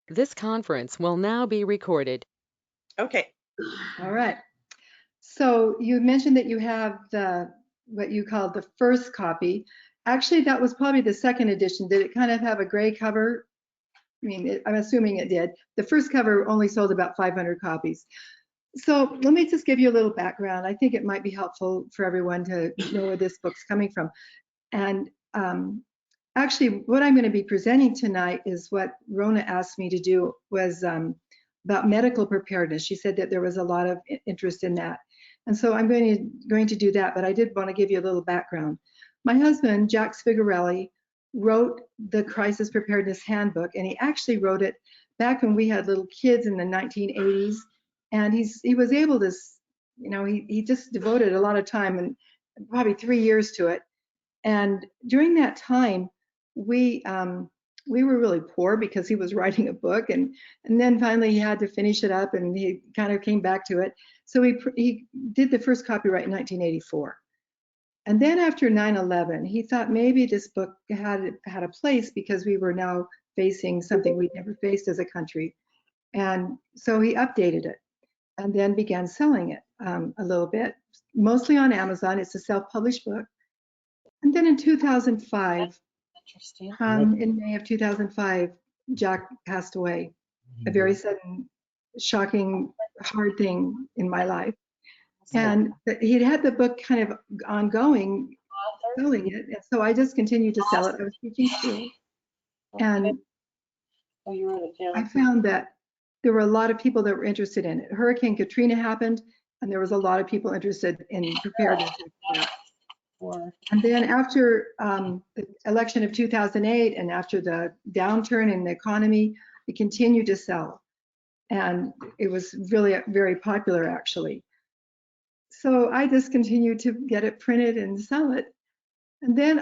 This conference will now be recorded. Okay. All right. So you mentioned that you have what you called the first copy. Actually, that was probably the second edition. Did it kind of have a gray cover? I mean, I'm assuming it did. The first cover only sold about 500 copies. So let me just give you a little background. I think it might be helpful for everyone to know where this book's coming from. And actually, what I'm going to be presenting tonight is what Rona asked me to do was about medical preparedness. She said that there was a lot of interest in that. And so I'm going to do that, but I did want to give you a little background. My husband, Jack Spigarelli, wrote the Crisis Preparedness Handbook, and he actually wrote it back when we had little kids in the 1980s. And he was able to, he just devoted a lot of time, and probably 3 years to it. And during that time, we were really poor because he was writing a book, and then finally he had to finish it up, and he kind of came back to it. So he did the first copyright in 1984. And then after 9/11, he thought maybe this book had a place because we were now facing something we'd never faced as a country. And so he updated it and then began selling it a little bit, mostly on Amazon. It's a self-published book. And then in 2005, in May of 2005, Jack passed away. A very sudden, shocking, hard thing in my life. And he'd had the book kind of ongoing, selling it. And so I just continued to sell it. I was teaching school. And I found that there were a lot of people that were interested in it. Hurricane Katrina happened, and there was a lot of people interested in preparedness. And then after the election of 2008 and after the downturn in the economy, it continued to sell. And it was really very popular, actually. So I just continued to get it printed and sell it. And then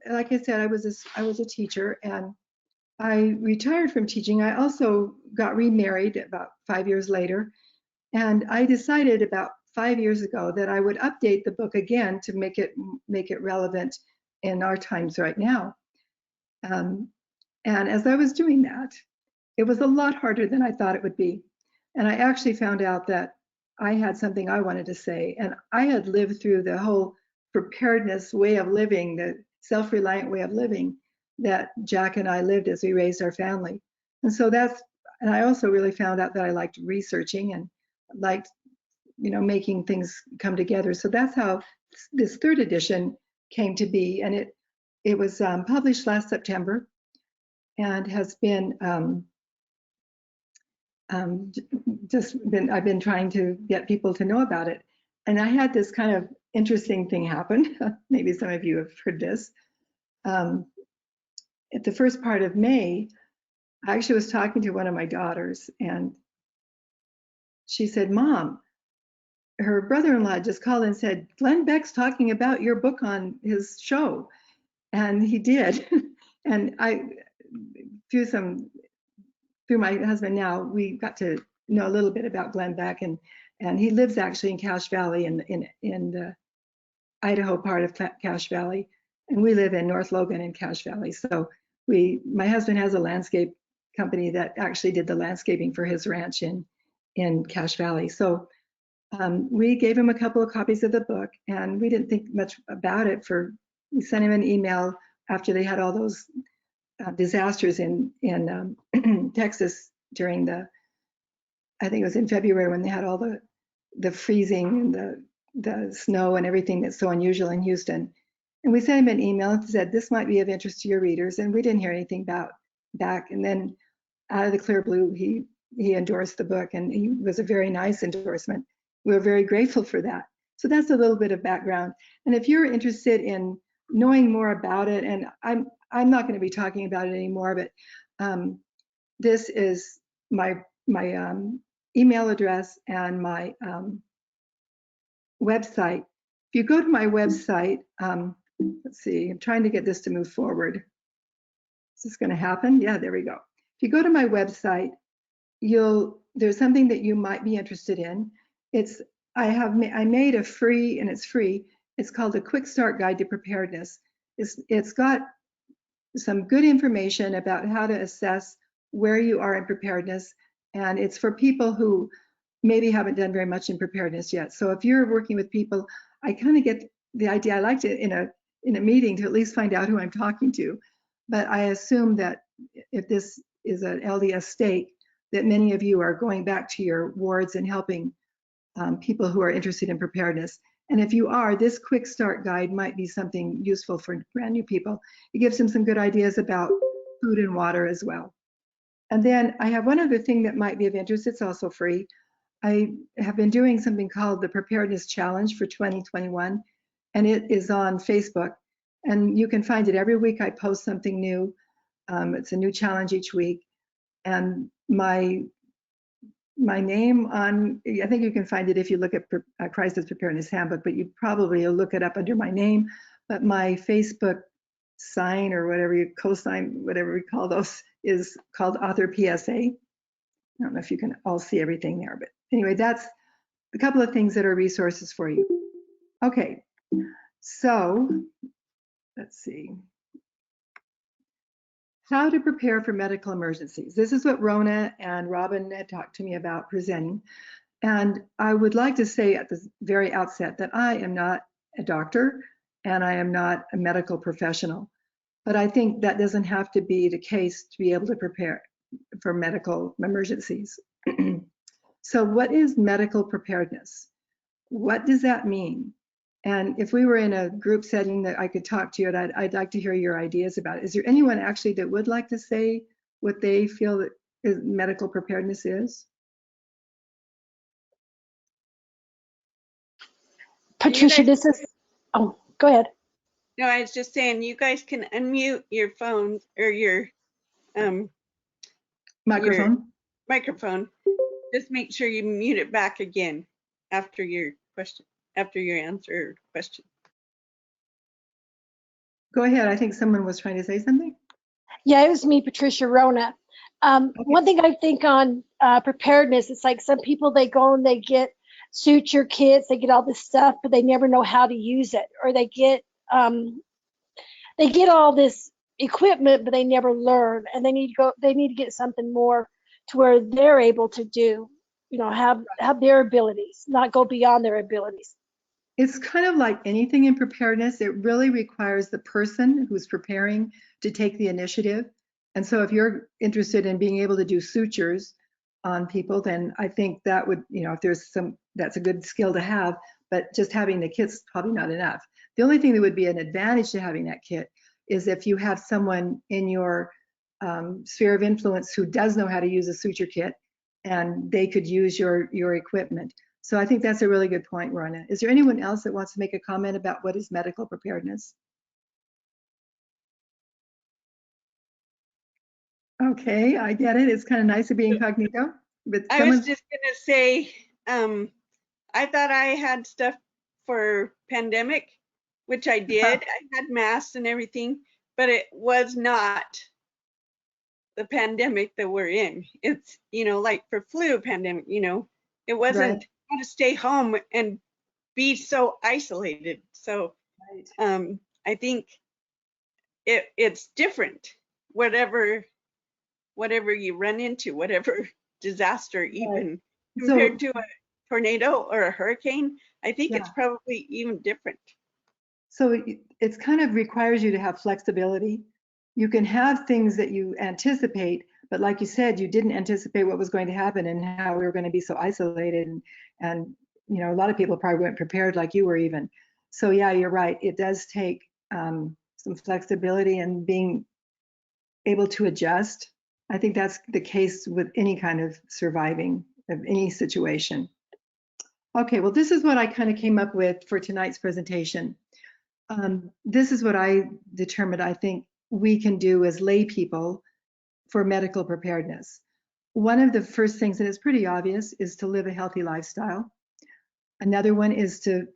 like I said, I was a teacher, and I retired from teaching. I also got remarried about 5 years later. And I decided about 5 years ago that I would update the book again to make it relevant in our times right now. And as I was doing that, it was a lot harder than I thought it would be. And I actually found out that I had something I wanted to say. And I had lived through the whole preparedness way of living, the self-reliant way of living that Jack and I lived as we raised our family. And so and I also really found out that I liked researching and liked, making things come together. So that's how this third edition came to be. And it was published last September and has been I've been trying to get people to know about it. And I had this kind of interesting thing happen. Maybe some of you have heard this. At the first part of May, I actually was talking to one of my daughters, and she said, "Mom, her brother-in-law just called and said, Glenn Beck's talking about your book on his show." And he did. And through my husband now, we got to know a little bit about Glenn Beck, and he lives actually in Cache Valley, in the Idaho part of Cache Valley, and we live in North Logan in Cache Valley. So my husband has a landscape company that actually did the landscaping for his ranch in Cache Valley. So we gave him a couple of copies of the book, and we didn't think much about it. We sent him an email after they had all those disasters in Texas during I think it was in February, when they had all the freezing and the snow and everything that's so unusual in Houston. And we sent him an email and said, "This might be of interest to your readers." And we didn't hear anything back. And then out of the clear blue, he endorsed the book, and he was a very nice endorsement. We were very grateful for that. So that's a little bit of background. And if you're interested in knowing more about it, and I'm not going to be talking about it anymore, but this is my email address and my website. If you go to my website, let's see, I'm trying to get this to move forward. Is this going to happen? Yeah, there we go. If you go to my website, there's something that you might be interested in. I made a free, and it's free. It's called a Quick Start Guide to Preparedness. It's got some good information about how to assess where you are in preparedness, and it's for people who maybe haven't done very much in preparedness yet. So if you're working with people, I kind of get the idea. I like to in a meeting to at least find out who I'm talking to, but I assume that if this is an LDS stake, that many of you are going back to your wards and helping people who are interested in preparedness. And if you are, this quick start guide might be something useful for brand new people. It gives them some good ideas about food and water as well. And then I have one other thing that might be of interest. It's also free. I have been doing something called the Preparedness Challenge for 2021, and it is on Facebook. And you can find it every week. I post something new. It's a new challenge each week. And my name on, I think you can find it if you look at Crisis Preparedness Handbook, but you probably will look it up under my name. But my Facebook sign, or whatever you co-sign, whatever we call those, is called Author PSA. I don't know if you can all see everything there, but anyway, that's a couple of things that are resources for you. Okay, so let's see. How to prepare for medical emergencies. This is what Rona and Robin had talked to me about presenting. And I would like to say at the very outset that I am not a doctor and I am not a medical professional. But I think that doesn't have to be the case to be able to prepare for medical emergencies. So what is medical preparedness? What does that mean? And if we were in a group setting that I could talk to you, I'd like to hear your ideas about it. Is there anyone actually that would like to say what they feel that medical preparedness is? Patricia, this is, oh, go ahead. No, I was just saying, you guys can unmute your phone or your microphone. Just make sure you mute it back again after your question, after your answer question. Go ahead. I think someone was trying to say something. Yeah, it was me, Patricia Rona. Okay. One thing I think on preparedness, it's like some people, they go and they get suture kits, they get all this stuff, but they never know how to use it, or they get all this equipment, but they never learn, and they need to get something more to where they're able to do, have their abilities, not go beyond their abilities. It's kind of like anything in preparedness. It really requires the person who's preparing to take the initiative. And so if you're interested in being able to do sutures on people, then I think that would, if there's that's a good skill to have, but just having the kit's probably not enough. The only thing that would be an advantage to having that kit is if you have someone in your sphere of influence who does know how to use a suture kit, and they could use your equipment. So I think that's a really good point, Rona. Is there anyone else that wants to make a comment about what is medical preparedness? Okay, I get it. It's kind of nice to be incognito. But I was just gonna say, I thought I had stuff for pandemic, which I did. I had masks and everything, but it was not the pandemic that we're in. It's, like for flu pandemic, it wasn't right. How to stay home and be so isolated. So I think it's different, whatever you run into, whatever disaster, even compared to a tornado or a hurricane. I think it's probably even different. So it's kind of requires you to have flexibility. You can have things that you anticipate, but like you said, you didn't anticipate what was going to happen and how we were going to be so isolated. And a lot of people probably weren't prepared like you were even. So yeah, you're right. It does take some flexibility and being able to adjust. I think that's the case with any kind of surviving of any situation. Okay, well, this is what I kind of came up with for tonight's presentation. This is what I determined I think we can do as lay people for medical preparedness. One of the first things, and it's pretty obvious, is to live a healthy lifestyle. Another one is to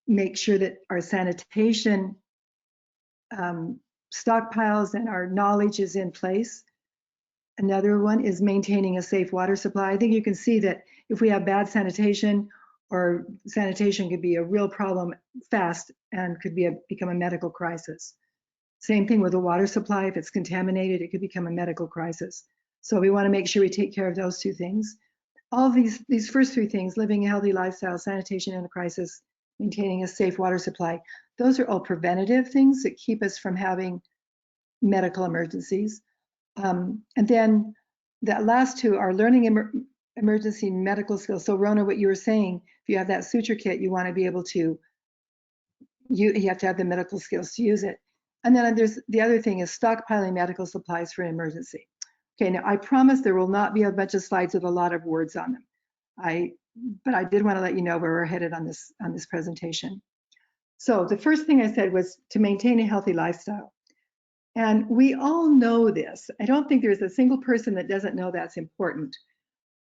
make sure that our sanitation stockpiles and our knowledge is in place. Another one is maintaining a safe water supply. I think you can see that if we have bad sanitation, or sanitation could be a real problem fast and could become a medical crisis. Same thing with the water supply. If it's contaminated, it could become a medical crisis. So we want to make sure we take care of those two things. All these first three things, living a healthy lifestyle, sanitation in a crisis, maintaining a safe water supply, those are all preventative things that keep us from having medical emergencies. And then the last two are learning emergency medical skills. So Rona, what you were saying, if you have that suture kit, you want to be able to, you have to have the medical skills to use it. And then there's the other thing is stockpiling medical supplies for an emergency. Okay, now I promise there will not be a bunch of slides with a lot of words on them. But I did want to let you know where we're headed on this presentation. So the first thing I said was to maintain a healthy lifestyle. And we all know this. I don't think there's a single person that doesn't know that's important.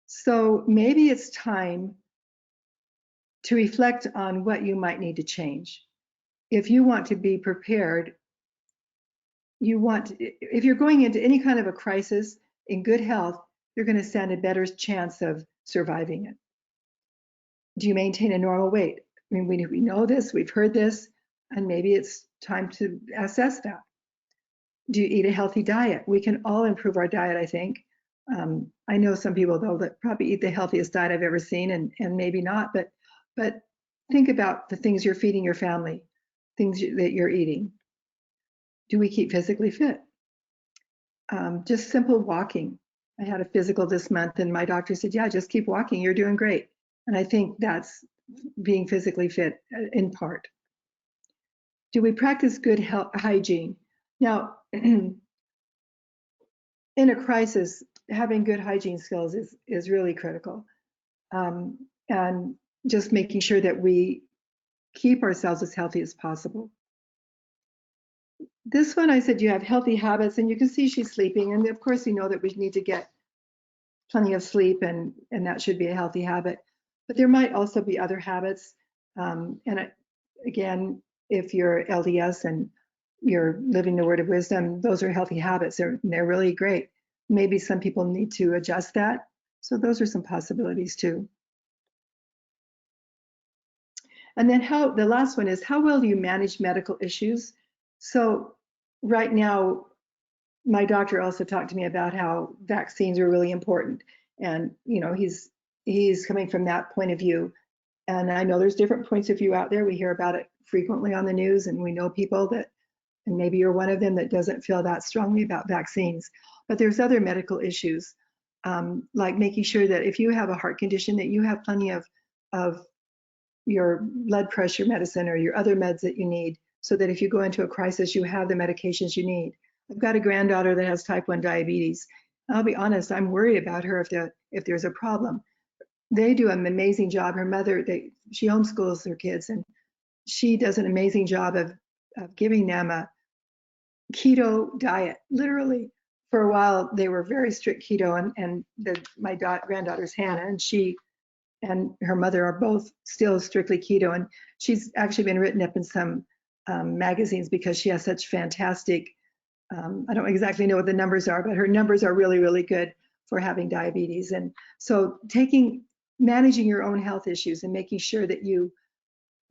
So maybe it's time to reflect on what you might need to change. If you want to be prepared, if you're going into any kind of a crisis in good health, you're going to stand a better chance of surviving it. Do you maintain a normal weight? I mean, we know this, we've heard this, and maybe it's time to assess that. Do you eat a healthy diet? We can all improve our diet, I think. I know some people, though, that probably eat the healthiest diet I've ever seen, and maybe not, but think about the things you're feeding your family, things that you're eating. Do we keep physically fit? Just simple walking. I had a physical this month, and my doctor said, yeah, just keep walking, you're doing great. And I think that's being physically fit in part. Do we practice good health hygiene? Now, in a crisis, having good hygiene skills is really critical. And just making sure that we keep ourselves as healthy as possible. This one, I said you have healthy habits, and you can see she's sleeping. And of course, we know that we need to get plenty of sleep, and that should be a healthy habit. But there might also be other habits. Again, if you're LDS and you're living the word of wisdom, those are healthy habits. They're really great. Maybe some people need to adjust that. So those are some possibilities too. And then the last one is, how well do you manage medical issues? So right now, my doctor also talked to me about how vaccines are really important. And, you know, he's coming from that point of view. And I know there's different points of view out there. We hear about it frequently on the news, and we know people that, and maybe you're one of them, that doesn't feel that strongly about vaccines. But there's other medical issues, like making sure that if you have a heart condition, that you have plenty of your blood pressure medicine or your other meds that you need, so that if you go into a crisis, you have the medications you need. I've got a granddaughter that has type 1 diabetes. I'll be honest, I'm worried about her if there's a problem. They do an amazing job. Her mother, she homeschools her kids, and she does an amazing job of giving them a keto diet. Literally, for a while, they were very strict keto, and my granddaughter's Hannah, and she and her mother are both still strictly keto, and she's actually been written up in some magazines because she has such fantastic, I don't exactly know what the numbers are, but her numbers are really, really good for having diabetes. And so managing your own health issues and making sure that you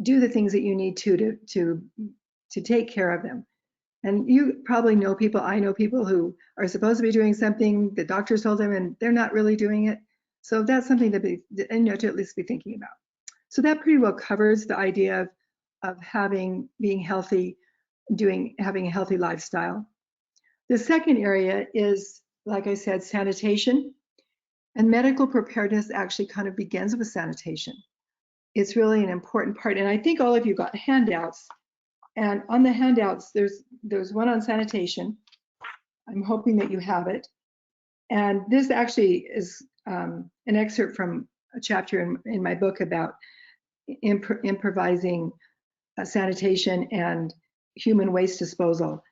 do the things that you need to take care of them. And you probably know people, I know people who are supposed to be doing something, the doctors told them, and they're not really doing it. So that's something to at least be thinking about. So that pretty well covers the idea of being healthy, having a healthy lifestyle. The second area is, like I said, sanitation. And medical preparedness actually kind of begins with sanitation. It's really an important part. And I think all of you got handouts. And on the handouts, there's one on sanitation. I'm hoping that you have it. And this actually is an excerpt from a chapter in my book about improvising sanitation and human waste disposal.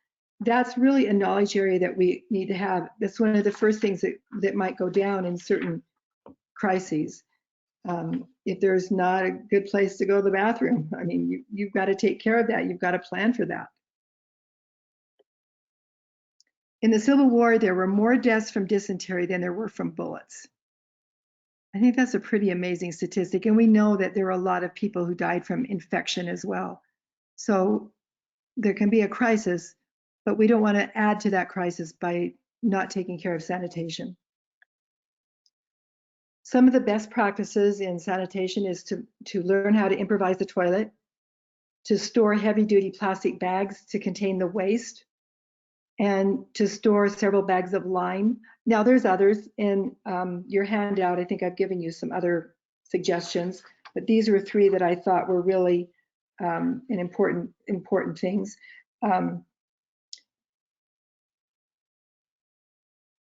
That's really a knowledge area that we need to have. That's one of the first things that might go down in certain crises. If there's not a good place to go to the bathroom, I mean, you've got to take care of that. You've got to plan for that. In the Civil War, there were more deaths from dysentery than there were from bullets. I think that's a pretty amazing statistic. And we know that there are a lot of people who died from infection as well. So there can be a crisis, but we don't want to add to that crisis by not taking care of sanitation. Some of the best practices in sanitation is to learn how to improvise the toilet, to store heavy-duty plastic bags to contain the waste, and to store several bags of lime. Now, there's others in your handout. I think I've given you some other suggestions, but these were three that I thought were really important things.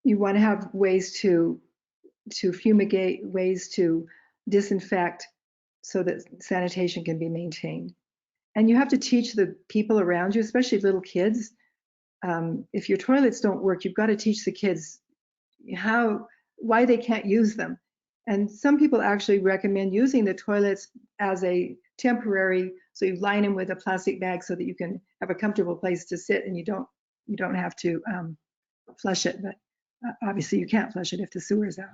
You want to have ways to fumigate, ways to disinfect so that sanitation can be maintained. And you have to teach the people around you, especially little kids. If your toilets don't work, you've got to teach the kids why they can't use them. And some people actually recommend using the toilets as a temporary, so you line them with a plastic bag so that you can have a comfortable place to sit and you don't have to flush it. But obviously you can't flush it if the sewer is out.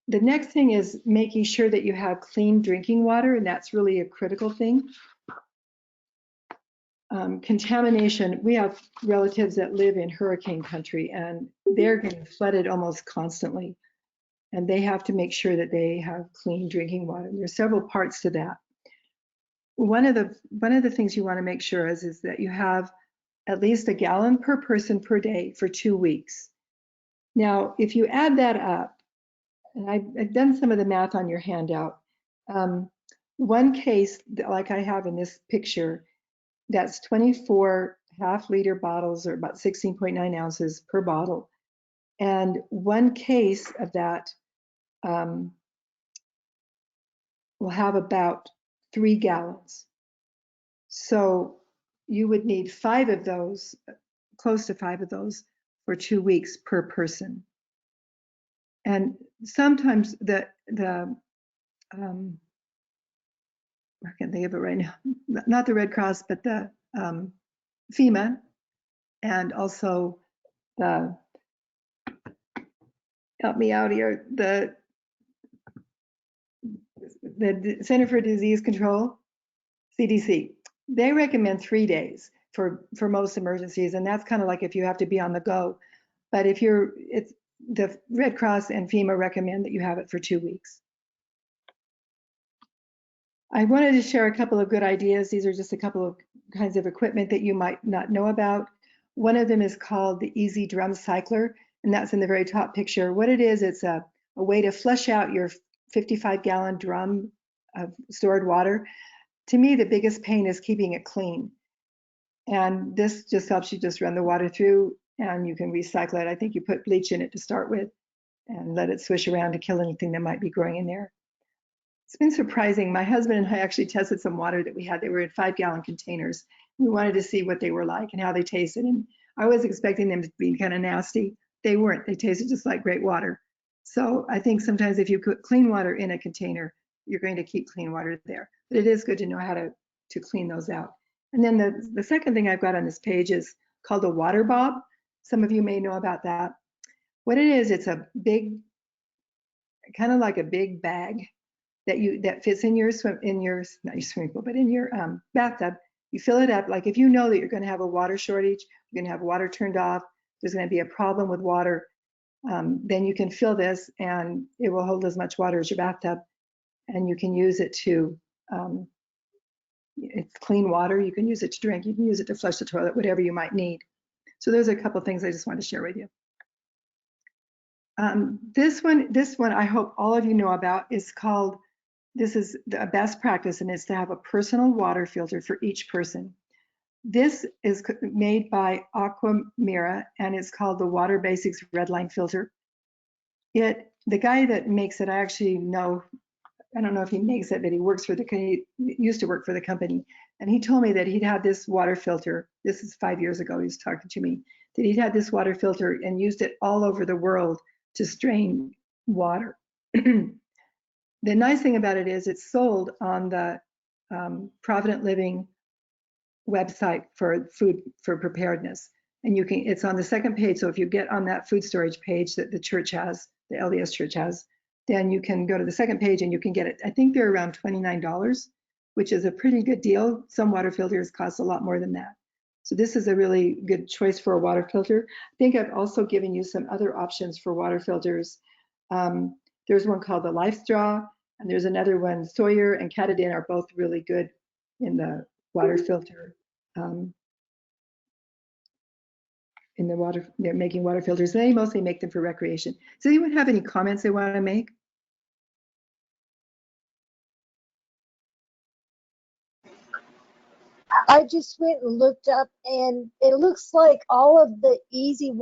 The next thing is making sure that you have clean drinking water, and that's really a critical thing. Contamination, we have relatives that live in hurricane country and they're getting flooded almost constantly. And they have to make sure that they have clean drinking water. There's several parts to that. One of the things you want to make sure is that you have at least 1 gallon per person per day for 2 weeks. Now, if you add that up, and I've done some of the math on your handout, one case, like I have in this picture, that's 24 half-liter bottles, or about 16.9 ounces per bottle. And one case of that will have about 3 gallons. So you would need 5 of those, close to 5 of those, for 2 weeks per person. And sometimes I can't think of it right now, not the Red Cross, but the FEMA, and also the, help me out here, the Center for Disease Control, CDC, they recommend 3 days for most emergencies, and that's kind of like if you have to be on the go. But if the Red Cross and FEMA recommend that you have it for 2 weeks. I wanted to share a couple of good ideas. These are just a couple of kinds of equipment that you might not know about. One of them is called the Easy Drum Cycler, and that's in the very top picture. What it is, it's a way to flush out your 55-gallon drum of stored water. To me, the biggest pain is keeping it clean. And this just helps you just run the water through, and you can recycle it. I think you put bleach in it to start with and let it swish around to kill anything that might be growing in there. It's been surprising. My husband and I actually tested some water that we had. They were in 5-gallon containers. We wanted to see what they were like and how they tasted. And I was expecting them to be kind of nasty. They weren't. They tasted just like great water. So I think sometimes if you put clean water in a container, you're going to keep clean water there. But it is good to know how to clean those out. And then the second thing I've got on this page is called a water bob. Some of you may know about that. What it is, it's a big, kind of like a big bag that fits in your not your swimming pool, but in your bathtub. You fill it up. Like if you know that you're going to have a water shortage, you're going to have water turned off, there's going to be a problem with water, then you can fill this and it will hold as much water as your bathtub, and you can use it to, it's clean water. You can use it to drink. You can use it to flush the toilet, whatever you might need. So those are a couple of things I just wanted to share with you. This one I hope all of you know about is called, this is a best practice, and it's to have a personal water filter for each person. This is made by Aquamira, and it's called the Water Basics Red Line Filter. The guy that makes it, I actually know, I don't know if he makes it, but he used to work for the company. And he told me that he'd had this water filter, this is 5 years ago, he was talking to me, that he'd had this water filter and used it all over the world to strain water. The nice thing about it is it's sold on the Provident Living website for food for preparedness. And it's on the second page. So if you get on that food storage page that the church has, the LDS church has, then you can go to the second page and you can get it. I think they're around $29, which is a pretty good deal. Some water filters cost a lot more than that. So this is a really good choice for a water filter. I think I've also given you some other options for water filters. There's one called the Life Straw, and there's another one, Sawyer and Katadyn are both really good in the water filter. In the water, they're making water filters. They mostly make them for recreation. Does anyone have any comments they want to make? I just went and looked up, and it looks like all of the easy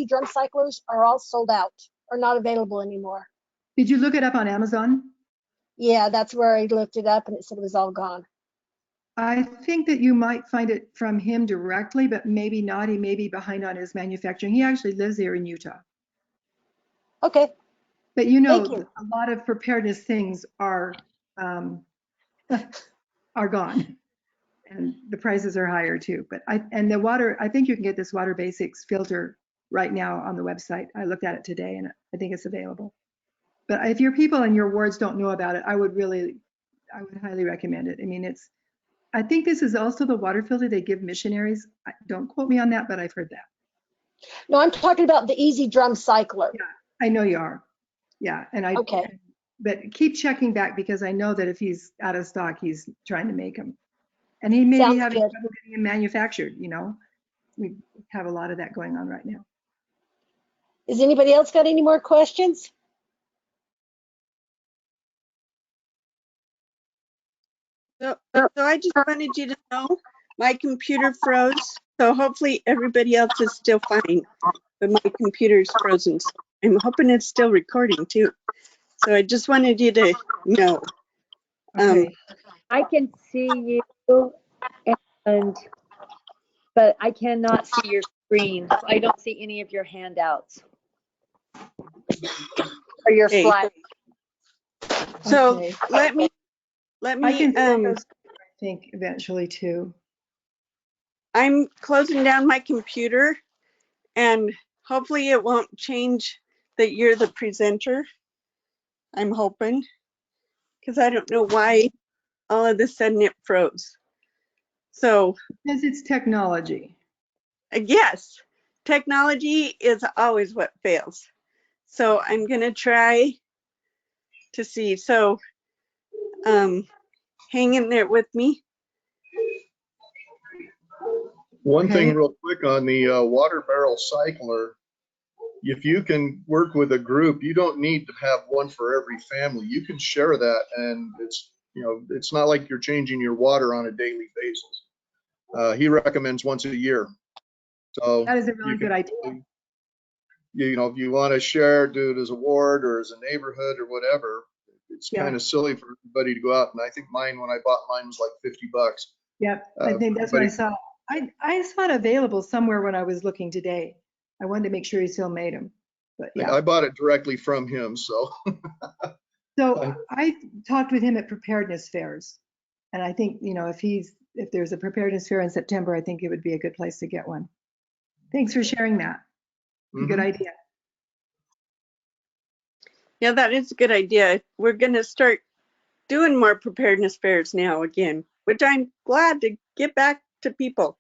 drum cyclers are all sold out or not available anymore. Did you look it up on Amazon? Yeah, that's where I looked it up, and it said it was all gone. I think that you might find it from him directly, but maybe not. He may be behind on his manufacturing. He actually lives here in Utah. Okay. But you know, Thank you. a lot of preparedness things are are gone, and the prices are higher too. But the water, I think you can get this Water Basics filter right now on the website. I looked at it today, and I think it's available. But if your people in your wards don't know about it, I would highly recommend it. I mean, I think this is also the water filter they give missionaries. Don't quote me on that, but I've heard that. No, I'm talking about the easy drum cycler. Yeah, I know you are. Yeah, Okay. But keep checking back, because I know that if he's out of stock, he's trying to make them. And he may be Sounds having good. trouble getting them manufactured, you know. We have a lot of that going on right now. Has anybody else got any more questions? So I just wanted you to know my computer froze. So hopefully everybody else is still fine, but my computer's frozen. So I'm hoping it's still recording too. So I just wanted you to know. Okay. I can see you, but I cannot see your screen. I don't see any of your handouts or your Okay. slides. So Okay. let me I can send those, I think, eventually too. I'm closing down my computer, and hopefully it won't change that you're the presenter. I'm hoping, because I don't know why all of a sudden it froze. So Because it's technology. yes, technology is always what fails. So I'm gonna try to see. So hang in there with me. One Okay. thing real quick on the water barrel cycler, if you can work with a group, you don't need to have one for every family. You can share that, and it's not like you're changing your water on a daily basis. He recommends once a year. So That is a really good idea. if you want to share, do it as a ward or as a neighborhood or whatever. It's kind of silly for everybody to go out, and I think when I bought mine was like $50. Yep, I think that's what I saw. I saw it available somewhere when I was looking today. I wanted to make sure he still made them, but yeah. I bought it directly from him, so. So I talked with him at preparedness fairs, and I think, if there's a preparedness fair in September, I think it would be a good place to get one. Thanks for sharing that. Good idea. Yeah, that is a good idea. We're gonna start doing more preparedness fairs now again, which I'm glad to get back to people.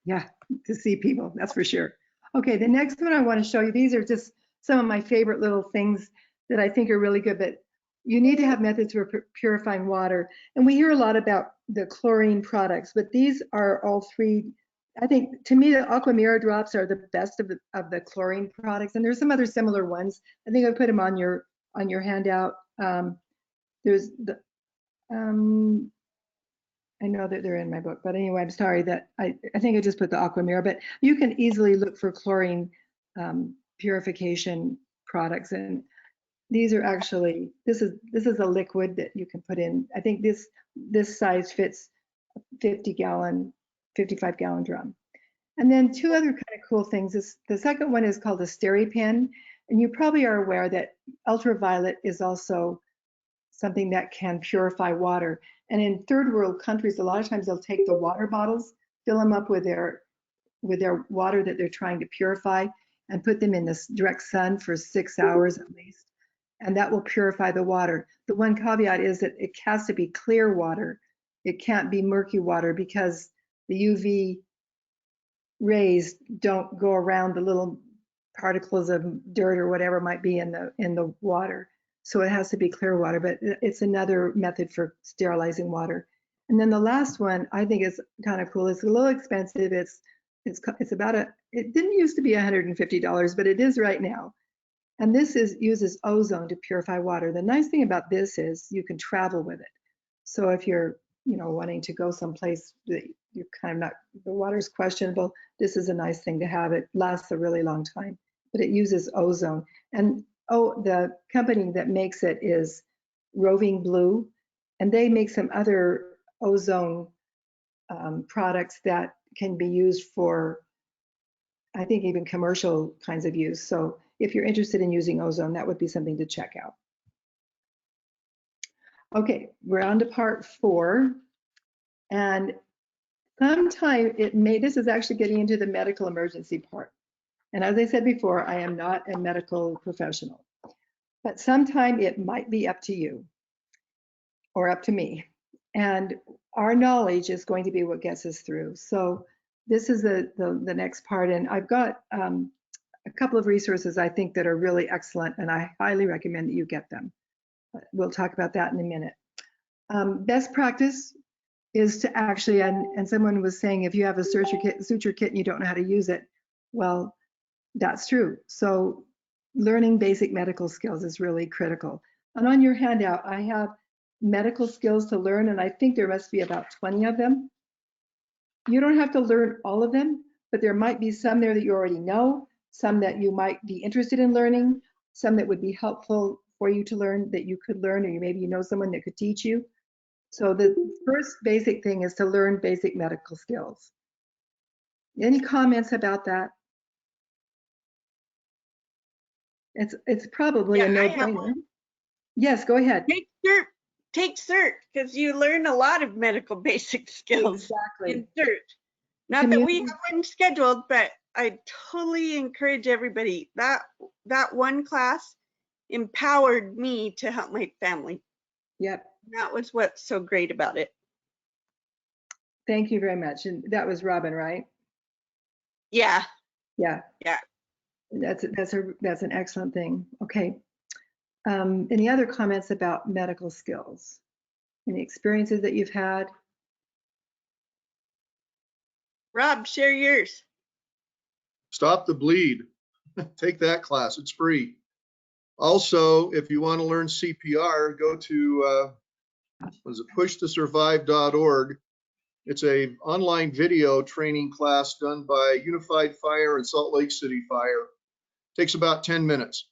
Yeah, to see people, that's for sure. Okay, the next one I want to show you, these are just some of my favorite little things that I think are really good, but you need to have methods for purifying water. And we hear a lot about the chlorine products, but these are all three. I think, to me, the Aquamira drops are the best of the chlorine products, and there's some other similar ones. I think I put them on your handout. There's the I know that they're in my book, but anyway, I'm sorry that I think I just put the Aquamira, but you can easily look for chlorine purification products, and these are actually, this is a liquid that you can put in. I think this size fits a 55-gallon drum. And then two other kind of cool things is the second one is called a SteriPen, and you probably are aware that ultraviolet is also something that can purify water. And in third world countries, a lot of times they'll take the water bottles, fill them up with their water that they're trying to purify, and put them in the direct sun for 6 hours at least. And that will purify the water. The one caveat is that it has to be clear water. It can't be murky water, because the UV rays don't go around the little particles of dirt or whatever might be in the water. So it has to be clear water, but it's another method for sterilizing water. And then the last one I think is kind of cool. It's a little expensive. It's about it didn't used to be $150, but it is right now. And this uses ozone to purify water. The nice thing about this is you can travel with it. So if you're, wanting to go someplace that you're kind of not, the water's questionable, this is a nice thing to have. It lasts a really long time, but it uses ozone. And the company that makes it is Roving Blue, and they make some other ozone products that can be used for, I think, even commercial kinds of use. So if you're interested in using ozone, that would be something to check out. Okay, we're on to part 4. And sometime this is actually getting into the medical emergency part. And as I said before, I am not a medical professional, but sometime it might be up to you or up to me. And our knowledge is going to be what gets us through. So this is the next part. And I've got a couple of resources I think that are really excellent, and I highly recommend that you get them. We'll talk about that in a minute. Best practice is to actually, and someone was saying, if you have a suture kit and you don't know how to use it, well, that's true. So learning basic medical skills is really critical. And on your handout, I have medical skills to learn, and I think there must be about 20 of them. You don't have to learn all of them, but there might be some there that you already know, some that you might be interested in learning, some that would be helpful for you to learn that you could learn, or maybe you know someone that could teach you. So the first basic thing is to learn basic medical skills. Any comments about that? It's probably a no-brainer. Yes, go ahead. Take CERT, because you learn a lot of medical basic skills in CERT. Not that we have one scheduled, but I totally encourage everybody. That one class empowered me to help my family. Yep. That was what's so great about it. Thank you very much. And that was Robin, right? Yeah. Yeah. Yeah. That's an excellent thing. Okay. Any other comments about medical skills? Any experiences that you've had? Rob, share yours. Stop the bleed. Take that class. It's free. Also, if you want to learn CPR, go to pushtosurvive.org. It's a online video training class done by Unified Fire and Salt Lake City Fire. Takes about 10 minutes.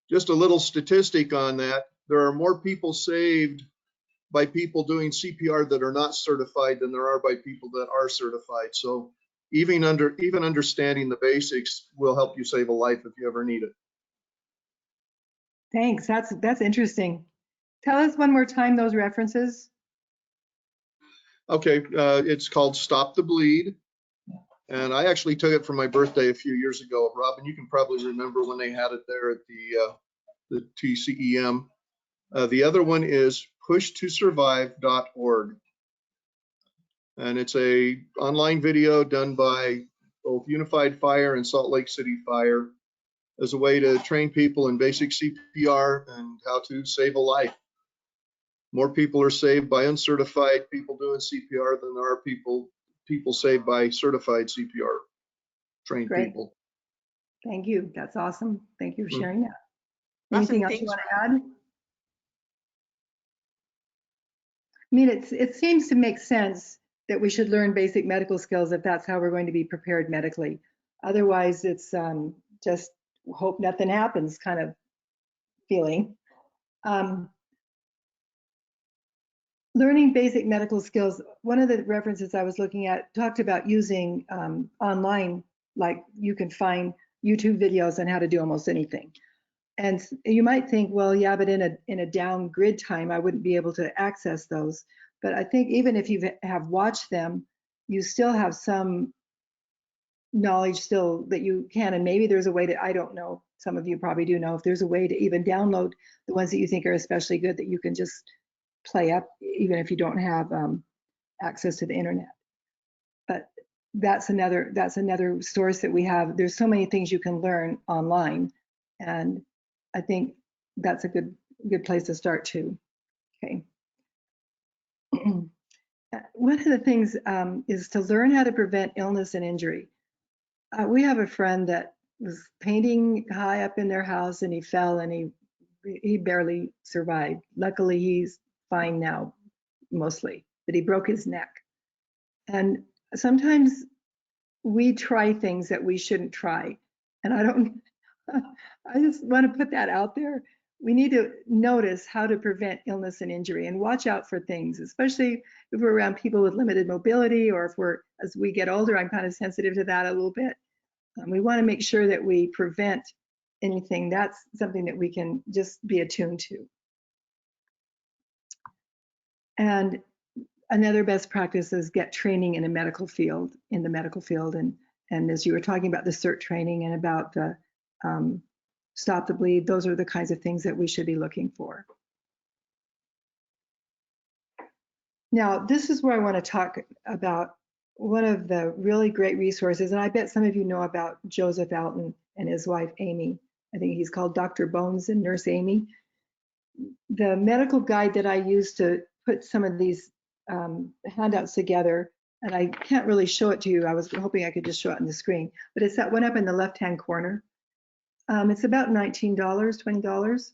Just a little statistic on that. There are more people saved by people doing CPR that are not certified than there are by people that are certified. So even understanding the basics will help you save a life if you ever need it. Thanks. That's interesting. Tell us one more time those references. Okay, it's called Stop the Bleed. And I actually took it for my birthday a few years ago. Robin, you can probably remember when they had it there at the TCEM. The other one is pushtosurvive.org. And it's a online video done by both Unified Fire and Salt Lake City Fire as a way to train people in basic CPR and how to save a life. More people are saved by uncertified people doing CPR than there are people saved by certified CPR trained people. Thank you. That's awesome. Thank you for sharing that. Awesome. Anything else you want to add? I mean, it seems to make sense that we should learn basic medical skills if that's how we're going to be prepared medically. Otherwise, it's just hope nothing happens kind of feeling. Learning basic medical skills, one of the references I was looking at talked about using online, like you can find YouTube videos on how to do almost anything. And you might think, well, yeah, but in a down grid time, I wouldn't be able to access those. But I think even if you have watched them, you still have some knowledge still that you can, and maybe there's a way to, I don't know, some of you probably do know, if there's a way to even download the ones that you think are especially good that you can just play up, even if you don't have access to the internet. But that's another source that we have. There's so many things you can learn online, and I think that's a good place to start too. Okay. One of the things is to learn how to prevent illness and injury. We have a friend that was painting high up in their house, and he fell, and he barely survived. Luckily, he's fine now, mostly, but he broke his neck. And sometimes we try things that we shouldn't try. And I just want to put that out there. We need to notice how to prevent illness and injury and watch out for things, especially if we're around people with limited mobility, or if as we get older, I'm kind of sensitive to that a little bit. We want to make sure that we prevent anything. That's something that we can just be attuned to. And another best practice is get training in the medical field. And as you were talking about the CERT training and about the stop the bleed, those are the kinds of things that we should be looking for. Now, this is where I want to talk about one of the really great resources, and I bet some of you know about Joseph Alton and his wife, Amy. I think he's called Dr. Bones and Nurse Amy. The medical guide that I used to put some of these handouts together, and I can't really show it to you. I was hoping I could just show it on the screen, but it's that one up in the left-hand corner. It's about $19, $20.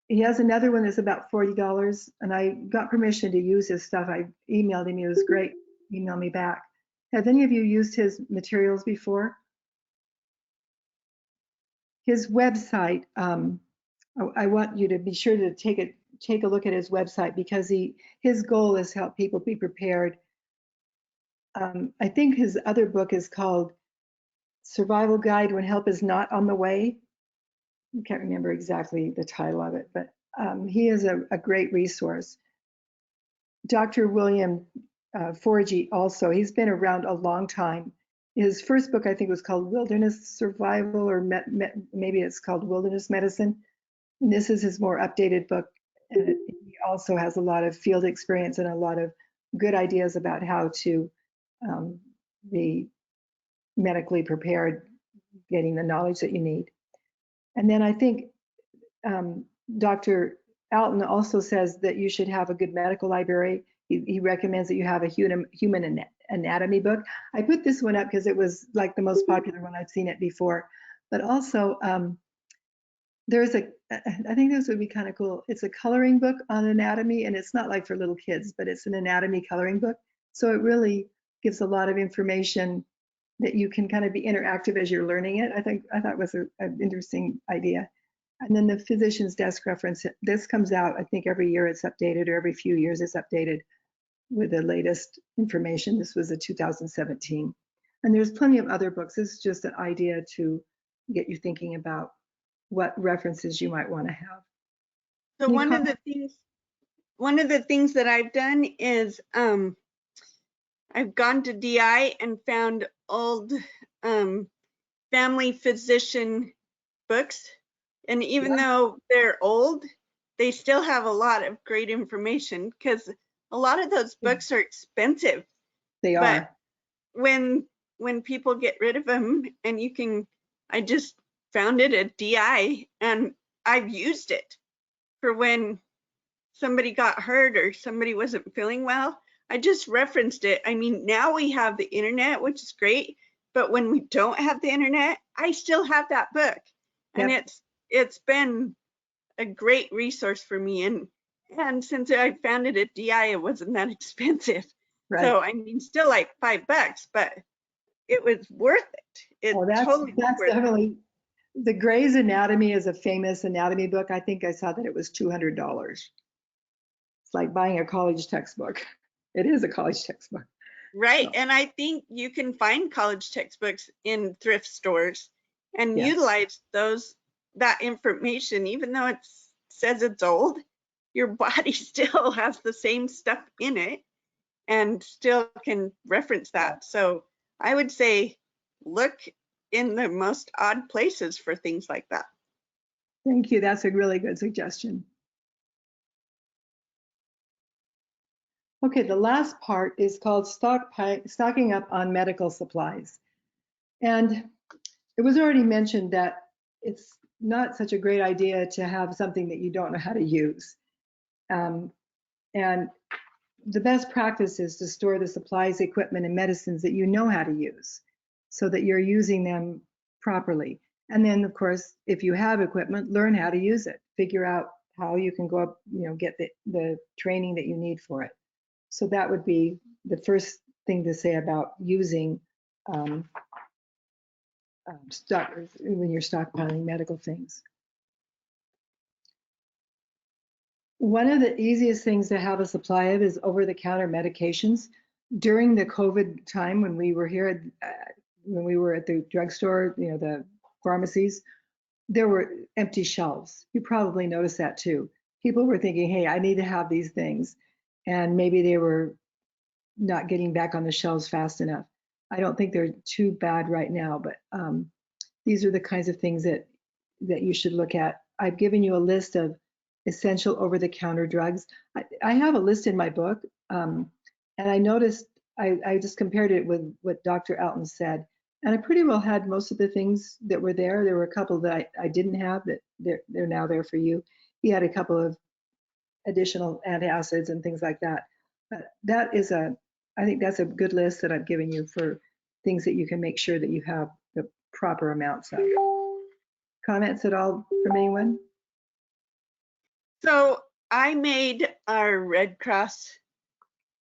He has another one that's about $40, and I got permission to use his stuff. I emailed him. He was great. Email me back. Have any of you used his materials before? His website, I want you to be sure to take a look at his website, because his goal is to help people be prepared. I think his other book is called Survival Guide When Help Is Not on the Way. I can't remember exactly the title of it, but he is a great resource. Dr. William Forgy also, he's been around a long time. His first book, I think, was called Wilderness Survival, or maybe it's called Wilderness Medicine. And this is his more updated book. And he also has a lot of field experience and a lot of good ideas about how to be medically prepared, getting the knowledge that you need. And then I think Dr. Alton also says that you should have a good medical library. He recommends that you have a human anatomy book. I put this one up because it was like the most popular one. I've seen it before. But also, there's I think this would be kind of cool. It's a coloring book on anatomy, and it's not like for little kids, but it's an anatomy coloring book. So it really gives a lot of information that you can kind of be interactive as you're learning it. I thought was an interesting idea. And then the physician's desk reference, this comes out, I think every year it's updated, or every few years it's updated with the latest information. This was a 2017. And there's plenty of other books. This is just an idea to get you thinking about what references you might want to have. So one of the things that I've done is I've gone to DI and found old family physician books. And even though they're old, they still have a lot of great information, because a lot of those books are expensive. They are. But when people get rid of them, and I just found it at DI, and I've used it for when somebody got hurt or somebody wasn't feeling well. I just referenced it. I mean, now we have the internet, which is great, but when we don't have the internet, I still have that book. And it's been a great resource for me. And since I found it at DI, it wasn't that expensive. Right. So I mean, still like $5, but it was worth it. That's definitely, the Gray's Anatomy is a famous anatomy book. I think I saw that it was $200. It's like buying a college textbook. It is a college textbook. Right. So. And I think you can find college textbooks in thrift stores and utilize that information. Even though it says it's old, your body still has the same stuff in it and still can reference that. So I would say look in the most odd places for things like that. Thank you. That's a really good suggestion. Okay, the last part is called stocking up on medical supplies. And it was already mentioned that it's not such a great idea to have something that you don't know how to use. And the best practice is to store the supplies, equipment, and medicines that you know how to use so that you're using them properly. And then, of course, if you have equipment, learn how to use it. Figure out how you can go up, get the training that you need for it. So that would be the first thing to say about using stock when you're stockpiling medical things. One of the easiest things to have a supply of is over-the-counter medications. During the COVID time, when we were here, when we were at the drugstore, the pharmacies, there were empty shelves. You probably noticed that too. People were thinking, hey, I need to have these things. And maybe they were not getting back on the shelves fast enough. I don't think they're too bad right now, but these are the kinds of things that you should look at. I've given you a list of essential over-the-counter drugs. I have a list in my book, and I noticed, I just compared it with what Dr. Alton said, and I pretty well had most of the things that were there. There were a couple that I didn't have that they're now there for you. He had a couple of additional antacids and things like that. But that is I think that's a good list that I've given you for things that you can make sure that you have the proper amounts of. Comments at all from anyone? So I made our Red Cross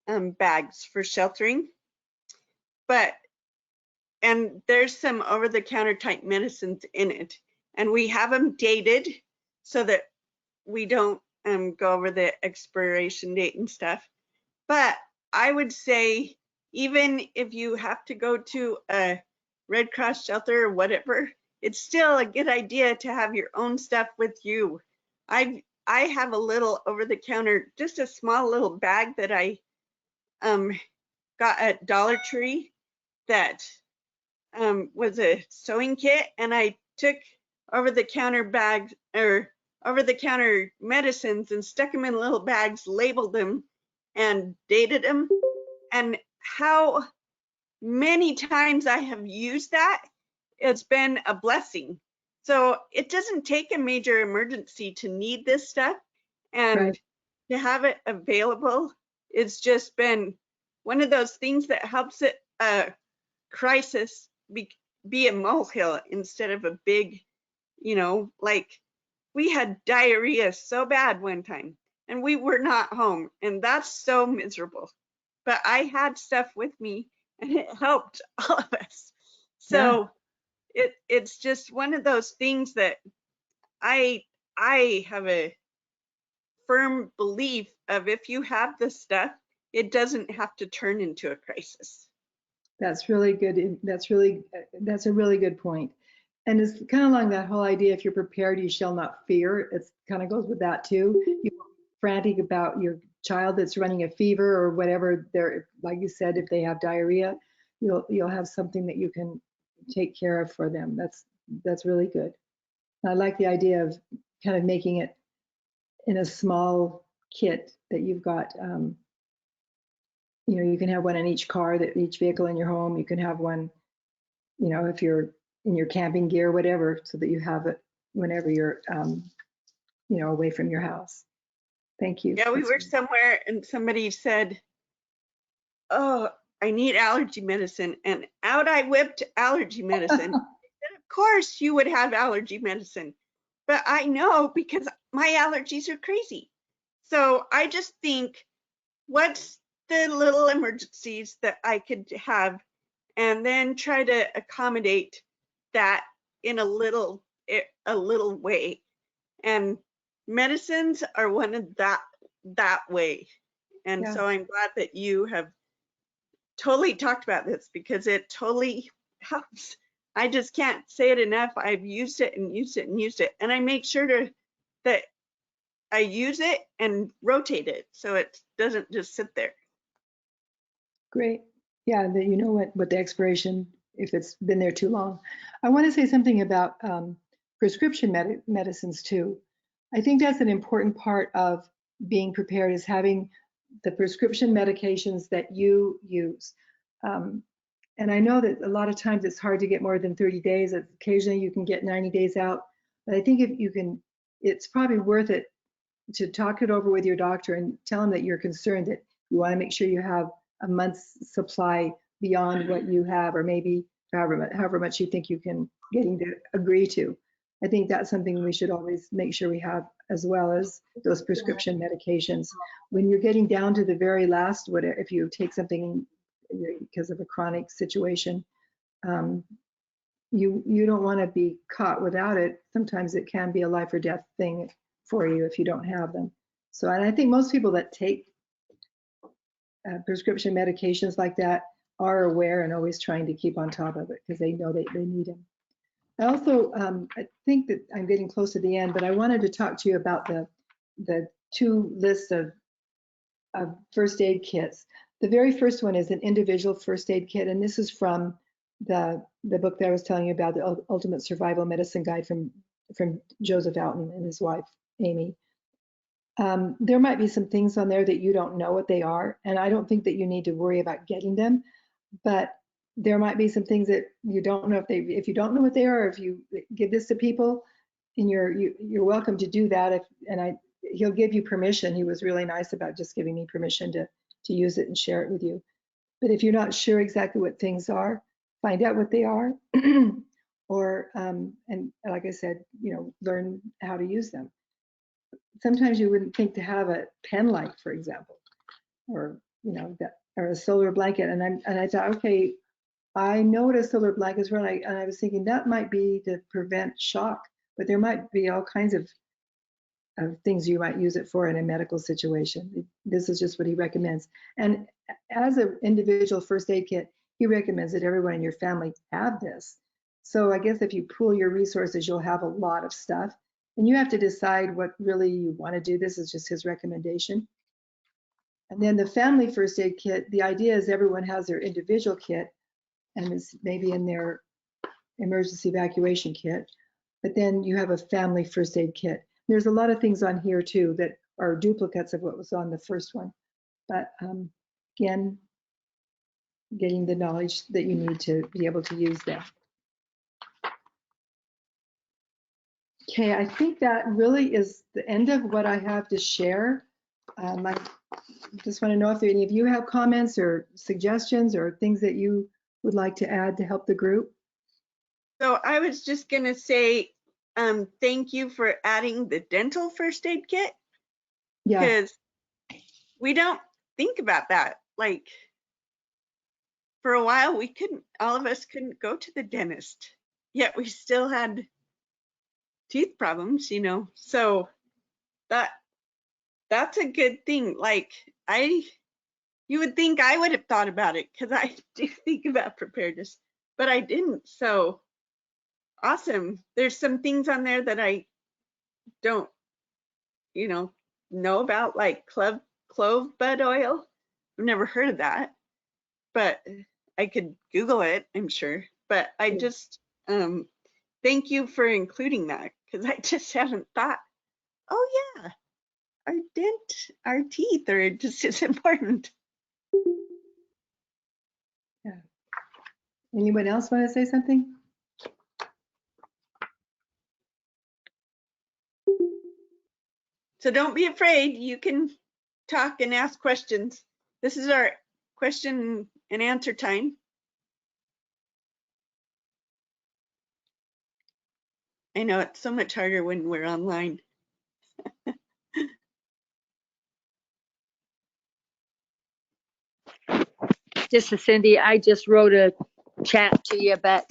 bags for sheltering, and there's some over-the-counter type medicines in it, and we have them dated so that we don't go over the expiration date and stuff. But I would say, even if you have to go to a Red Cross shelter or whatever, it's still a good idea to have your own stuff with you. I have a little over-the-counter, just a small little bag that I got at Dollar Tree that was a sewing kit, and I took over-the-counter bags or over-the-counter medicines and stuck them in little bags, labeled them, and dated them. And how many times I have used that, it's been a blessing. So it doesn't take a major emergency to need this stuff, and Right. to have it available, it's just been one of those things that helps it crisis be a molehill instead of a big, like we had diarrhea so bad one time and we were not home, and that's so miserable. But I had stuff with me and it helped all of us. So it's just one of those things that I have a firm belief of, if you have this stuff, it doesn't have to turn into a crisis. That's really good. That's a really good point. And it's kind of along that whole idea, if you're prepared, you shall not fear. It kind of goes with that too. You're frantic about your child that's running a fever or whatever. They're, like you said, if they have diarrhea, you'll have something that you can take care of for them. That's really good. I like the idea of kind of making it in a small kit that you've got. You can have one in each car, each vehicle in your home. You can have one, if you're in your camping gear, whatever, so that you have it whenever you're, away from your house. Thank you. Yeah, we were somewhere and somebody said, oh, I need allergy medicine. And out I whipped allergy medicine. Of course you would have allergy medicine. But I know, because my allergies are crazy. So I just think, what's the little emergencies that I could have, and then try to accommodate that in a little way. And medicines are one of that way. And Yeah. so I'm glad that you have totally talked about this, because it totally helps. I just can't say it enough. I've used it and used it and used it. And I make sure that I use it and rotate it so it doesn't just sit there. Great. Yeah, that you know what the expiration, if it's been there too long. I want to say something about prescription medicines too. I think that's an important part of being prepared, is having the prescription medications that you use. And I know that a lot of times it's hard to get more than 30 days. Occasionally you can get 90 days out. But I think if you can, it's probably worth it to talk it over with your doctor and tell him that you're concerned that you want to make sure you have a month's supply beyond what you have, or maybe however much you think you can getting to agree to. I think that's something we should always make sure we have, as well as those prescription medications. When you're getting down to the very last, if you take something because of a chronic situation, you don't want to be caught without it. Sometimes it can be a life or death thing for you if you don't have them. So, and I think most people that take prescription medications like that are aware and always trying to keep on top of it because they know they need them. I also, I think that I'm getting close to the end, but I wanted to talk to you about the two lists of first aid kits. The very first one is an individual first aid kit, and this is from the book that I was telling you about, the Ultimate Survival Medicine Guide from Joseph Oughton and his wife, Amy. There might be some things on there that you don't know what they are, and I don't think that you need to worry about getting them, but there might be some things that you don't know if you don't know what they are, or if you give this to people, and you're welcome to do that. He'll give you permission. He was really nice about just giving me permission to use it and share it with you. But if you're not sure exactly what things are, find out what they are, or and like I said, learn how to use them. Sometimes you wouldn't think to have a pen light, for example, or or a solar blanket, and I thought, okay, I know what a solar blanket is, and I was thinking that might be to prevent shock, but there might be all kinds of things you might use it for in a medical situation. This is just what he recommends. And as an individual first aid kit, he recommends that everyone in your family have this. So I guess if you pool your resources, you'll have a lot of stuff, and you have to decide what really you want to do. This is just his recommendation. And then the family first aid kit, the idea is everyone has their individual kit, and it's maybe in their emergency evacuation kit, but then you have a family first aid kit. There's a lot of things on here too that are duplicates of what was on the first one, but again, getting the knowledge that you need to be able to use them. Okay, I think that really is the end of what I have to share. I just want to know if any of you have comments or suggestions or things that you would like to add to help the group. So I was just gonna say, thank you for adding the dental first aid kit. Yeah. Because we don't think about that. Like, for a while, all of us couldn't go to the dentist, yet we still had teeth problems, so that's a good thing. Like, you would think I would have thought about it, because I do think about preparedness, but I didn't. So awesome. There's some things on there that I don't know about, like clove bud oil. I've never heard of that, but I could Google it, I'm sure. But I just thank you for including that, because I just haven't thought, oh yeah, our teeth are just as important. Yeah. Anyone else want to say something? So don't be afraid. You can talk and ask questions. This is our question and answer time. I know it's so much harder when we're online. This is Cindy. I just wrote a chat to you, but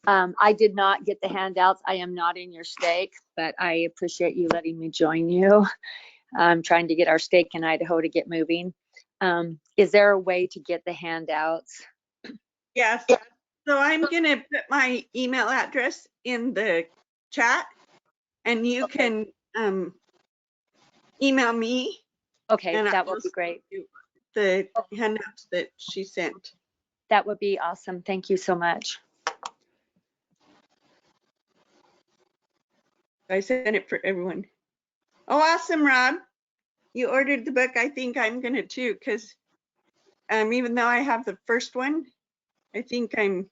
I did not get the handouts. I am not in your stake, but I appreciate you letting me join you. I'm trying to get our stake in Idaho to get moving. Is there a way to get the handouts? Yes. So I'm gonna put my email address in the chat, and you can email me. Okay, and that would be great. The handouts that she sent. That would be awesome. Thank you so much. I sent it for everyone. Oh, awesome, Rob. you ordered the book, I think I'm gonna too, because even though I have the first one, I think I'm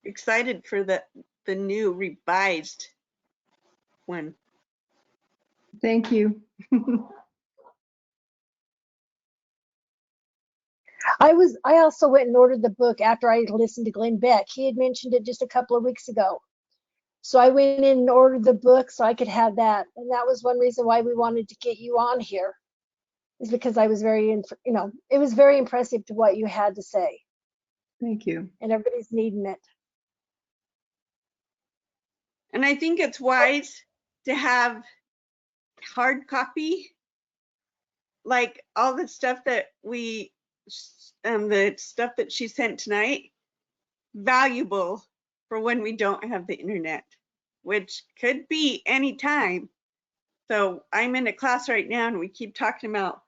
excited for the new revised one. Thank you. I also went and ordered the book after I listened to Glenn Beck. He had mentioned it just a couple of weeks ago. So I went in and ordered the book so I could have that. And that was one reason why we wanted to get you on here, is because I was it was very impressive to what you had to say. Thank you. And everybody's needing it. And I think it's wise to have hard copy, like all the stuff that the stuff that she sent tonight, valuable for when we don't have the internet, which could be any time. So I'm in a class right now and we keep talking about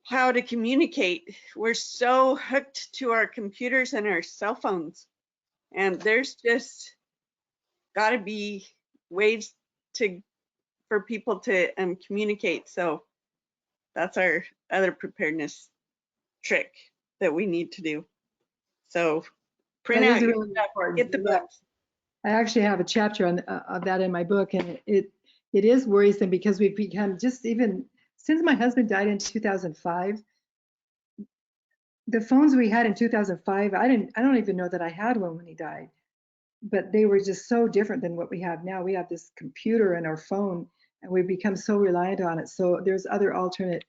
how to communicate. We're so hooked to our computers and our cell phones, and there's just got to be ways for people to communicate. So that's our other preparedness trick that we need to do. So print That out is your really stuff, important. get the Yeah. books. I actually have a chapter on of that in my book, and it is worrisome because we've become, just even since my husband died in 2005, the phones we had in 2005, I don't even know that I had one when he died, but they were just so different than what we have now. We have this computer and our phone, and we've become so reliant on it. So there's other alternate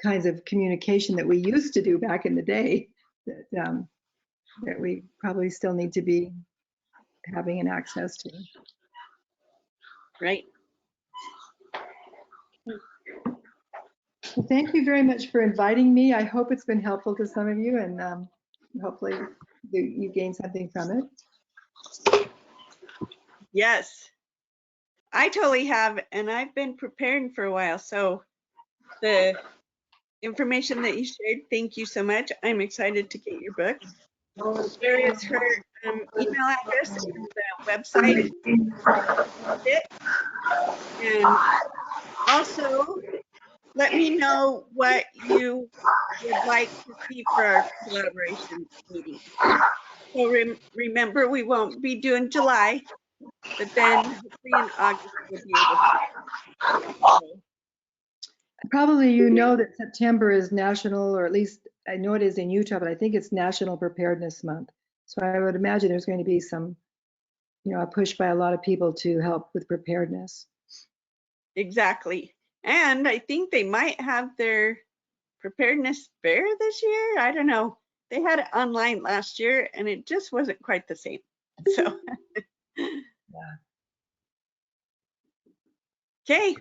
kinds of communication that we used to do back in the day that we probably still need to be having an access to. Right. Well, thank you very much for inviting me. I hope it's been helpful to some of you, and hopefully you gain something from it. Yes, I totally have, and I've been preparing for a while. So the information that you shared, thank you so much. I'm excited to get your book. There is her email address and the website. And also, let me know what you would like to see for our collaboration meeting. So remember, we won't be doing July, but then hopefully in August we'll be able to. Probably you know that September is national, or at least I know it is in Utah, but I think it's National Preparedness Month. So I would imagine there's going to be some, a push by a lot of people to help with preparedness. Exactly. And I think they might have their preparedness fair this year. I don't know. They had it online last year and it just wasn't quite the same. So, Yeah. Okay.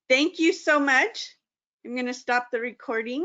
Thank you so much. I'm going to stop the recording.